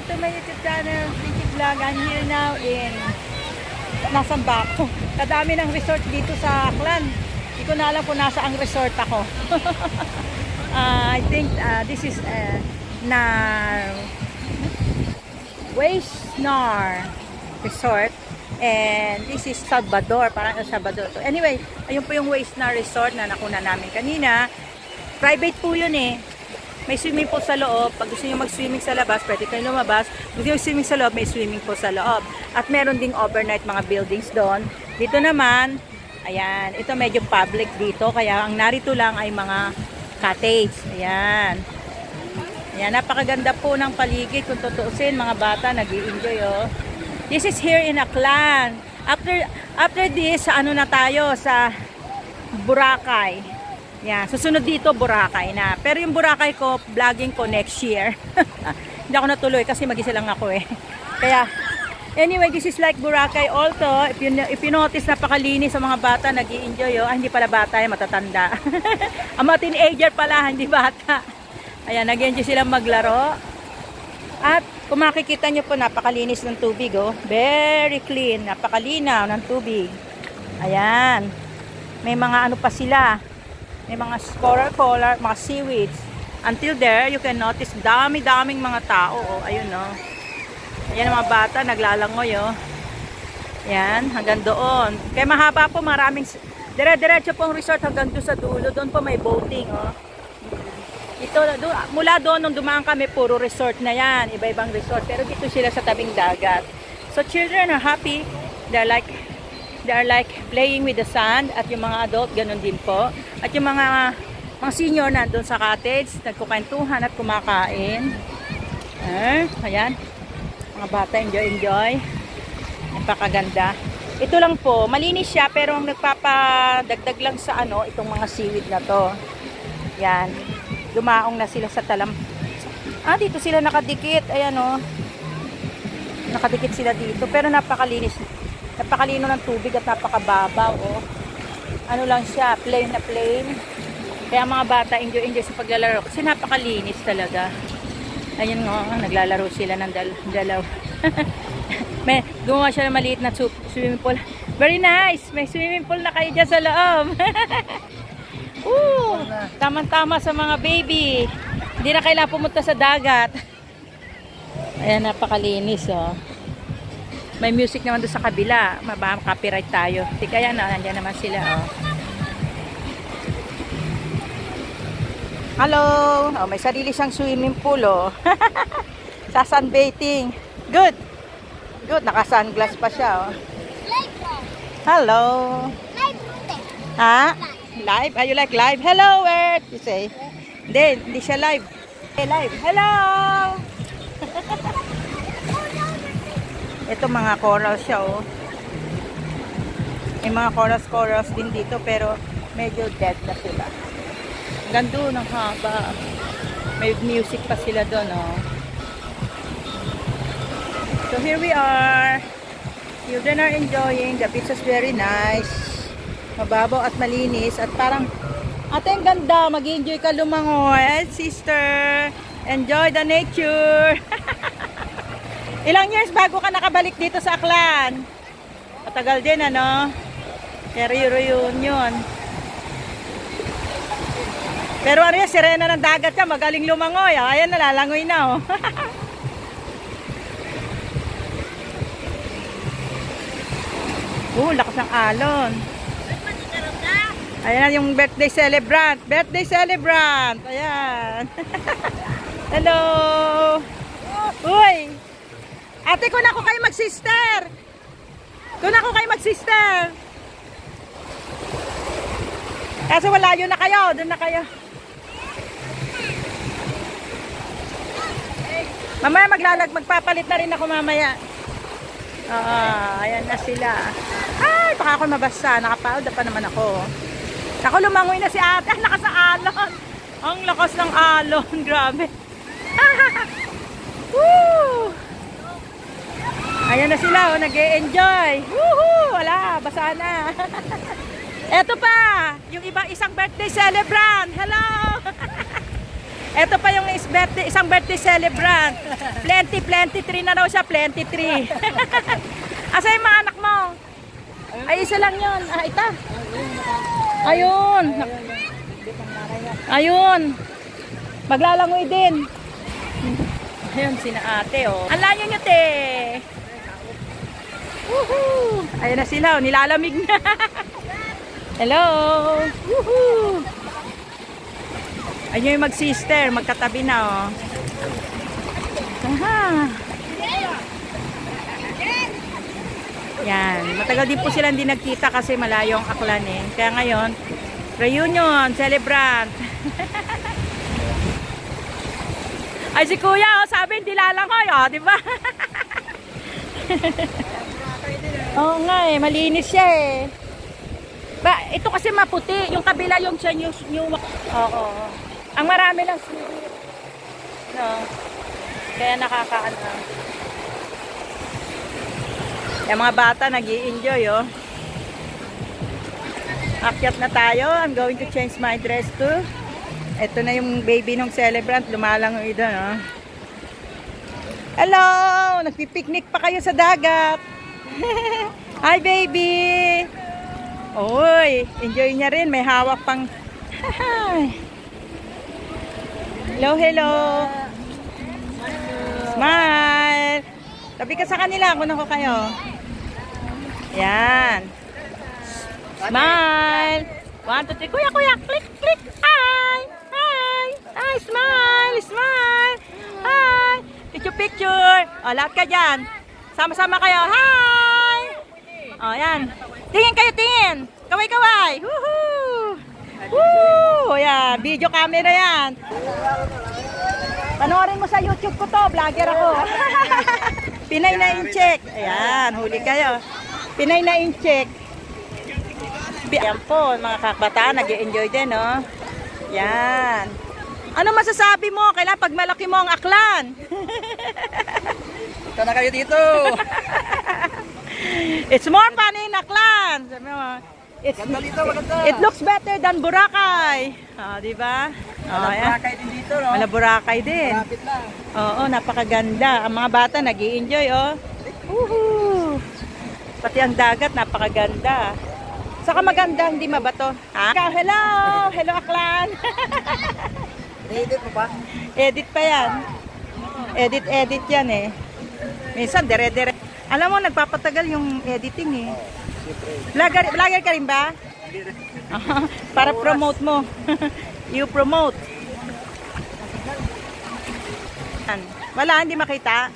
to my YouTube channel, Pinky Vlog. I'm here now in nasan ba ako? Kadami ng resort dito sa Aklan. Hindi ko na alam kung nasa ang resort ako. I think this is Waisnar Resort. And this is Salvador, parang El Salvador. So anyway, ayun po yung Waisnar Resort na nakuna namin kanina. Private po yun eh. May swimming pool sa loob. Pag gusto nyo mag-swimming sa labas, pwede kayo lumabas. Gusto nyo swimming sa loob, may swimming pool sa loob. At meron ding overnight mga buildings doon. Dito naman, ayan, ito medyo public dito. Kaya ang narito lang ay mga cottage. Ayan. Ayan, napakaganda po ng paligid. Kung tutuusin, mga bata, nag-i-enjoy oh. This is here in Aklan. After this, ano na tayo sa Boracay. Yan, susunod dito Boracay na. Pero yung Boracay ko, vlogging ko next year. Hindi ako natuloy kasi mag-isa lang ako eh. Kaya anyway, this is like Boracay also. If you notice, napakalinis sa mga bata, nag-i-enjoy oh. Hindi pala bata, matatanda. Ang mga teenager pala, hindi bata. Ayan, nag-enjoy silang maglaro. At kung makikita nyo po, napakalinis ng tubig oh. Very clean, napakalinaw ng tubig. Ayan. May mga ano pa sila. May mga color, mga seaweeds. Until there, you can notice dami-daming mga tao oh. Ayun oh. Ayan ang mga bata, naglalangoy oh. Ayan, hanggang doon. Kaya mahaba po, maraming dire-diretso pong resort hanggang doon sa dulo. Doon po may boating oh. Ito, mula doon, nung dumaan kami, puro resort na yan. Iba-ibang resort. Pero dito sila sa tabing dagat. So, children are happy. They're like playing with the sand. At yung mga adult, ganun din po. At yung mga senior nandun sa cottage, nagkukwentuhan at kumakain. Ayan. Mga bata, enjoy. Napakaganda. Ito lang po, malinis siya, pero ang nagpapadagdag lang sa ano, itong mga seaweed na to. Yan. Dumaong na sila sa talam. Dito sila nakadikit. Ayan o. Nakadikit sila dito. Pero napakalinis. Napakalino ng tubig at napakababaw o. Ano lang siya. Plain na plain. Kaya mga bata enjoy sa paglalaro. Kasi napakalinis talaga. Ayun o. Naglalaro sila ng dalaw. May gumawa siya ng maliit na swimming pool. Very nice. May swimming pool na kayo dyan sa loob. Tama-tama sa mga baby. Hindi na kailangan pumunta sa dagat. Ayan, napakalinis oh. May music naman doon sa kabila. Copyright tayo. Di kaya na, nandiyan naman sila oh. Hello. Oh, may sarili siyang swimming pool oh. Sa sunbathing. Good. Naka-sunglass pa siya oh. Hello. Ha? Live? Are you like live? Hello, Earth! You say? Hindi siya live. Okay, live. Hello! Ito mga coral siya, oh. May mga corals din dito, pero medyo dead na sila. Gando ng haba. May music pa sila doon, oh. So here we are. Children are enjoying. The beach is very nice. Mababaw at malinis at parang ate ang ganda, mag-enjoy ka lumangoy sister, enjoy the nature. Ilang years bago ka nakabalik dito sa Aklan? Matagal din ano, reunion. Pero ano yan, sirena ng dagat ka, magaling lumangoy ayan, nalalangoy na oh. Lakas ng alon. Ayan yung birthday celebrant. Ayan. Hello. Uy. Ate, kung ako kayo mag-sister. Kasi wala yun na kayo. Doon na kayo. Mamaya magpapalit na rin ako mamaya. Ayan na sila. Ay, baka ako mabasa. Nakapauda pa naman ako. Ako, lumangoy na si ate. Lakas ng alon. Ang lakas ng alon. Grabe. Woo! Ayan na sila. Nag-e-enjoy. Woohoo! Wala. Basa na. Eto pa. Yung isang birthday celebrant. Hello. Ito pa yung isang birthday celebrant. Plenty tree na raw siya, plenty tree. Asa yung mga anak mo? Ay, isa lang yun. Ah, ita. Ayun. Ayun. Maglalangoy din. Ayun, sina ate, oh. Ang layo nyo, te. Woohoo! Ayun na sila, oh. Nilalamig na. Hello. Woohoo! Ayun yung mag-sister, magkatabi na, oh. Aha. Yan. Matagal din po sila hindi nagkita kasi malayo ang Aklan, eh. Kaya ngayon, reunion, celebrant. Ay, si kuya, oh, sabi, hindi lalangoy, oh, di ba? Oo nga, eh, malinis siya, eh. Ito kasi maputi, yung kabila yung siya, oo. Ang marami lang, no? Kaya nakakaano. Yung mga bata, nag-i-enjoy, oh. Akyat na tayo. I'm going to change my dress too. Ito na yung baby ng celebrant. Lumalangoy doon, oh. Hello! Nagpipiknik pa kayo sa dagat. Hi, baby! Oy, enjoy niya rin. May hawak pang... Hello, hello! Smile! Tabi ka sa kanila. Kunan ko kayo. Yan. Smile! 1, 2, 3. Kuya, kuya! Click, click! Hi! Hi! Hi! Smile! Smile! Hi! Picture, picture! O, lahat ka dyan. Sama-sama kayo. Hi! O, yan. Tingin kayo, tingin! Kaway, kaway! Woohoo! Woo! Yan. Video camera yan. Panoorin mo sa YouTube ko to. Vlogger ako. Pinay na in-check. Ayan, huli kayo. Pinay na in-check. Ayan po, mga kabataan, nag-i-enjoy din, no? Yan. Ano masasabi mo? Kailan pag malaki mo ang Aklan? Ito na kayo dito. It's more fun in Aklan. Sabi mo, Maganda dito, maganda. it looks better than Boracay. Di ba? Boracay din dito, no? Wala Boracay din. Malapit lang. Oo, napakaganda. Ang mga bata nag-i-enjoy, oh. Woohoo! Pati ang dagat, napakaganda. Saka maganda, hindi mabato. Ha? Hello! Hello, Aklan! Edit mo pa? Edit pa yan. Edit yan, eh. Minsan, dire-dire. Alam mo, nagpapatagal yung editing, eh. Vlogger ka rin ba? Para promote mo. You promote. Wala, hindi makita.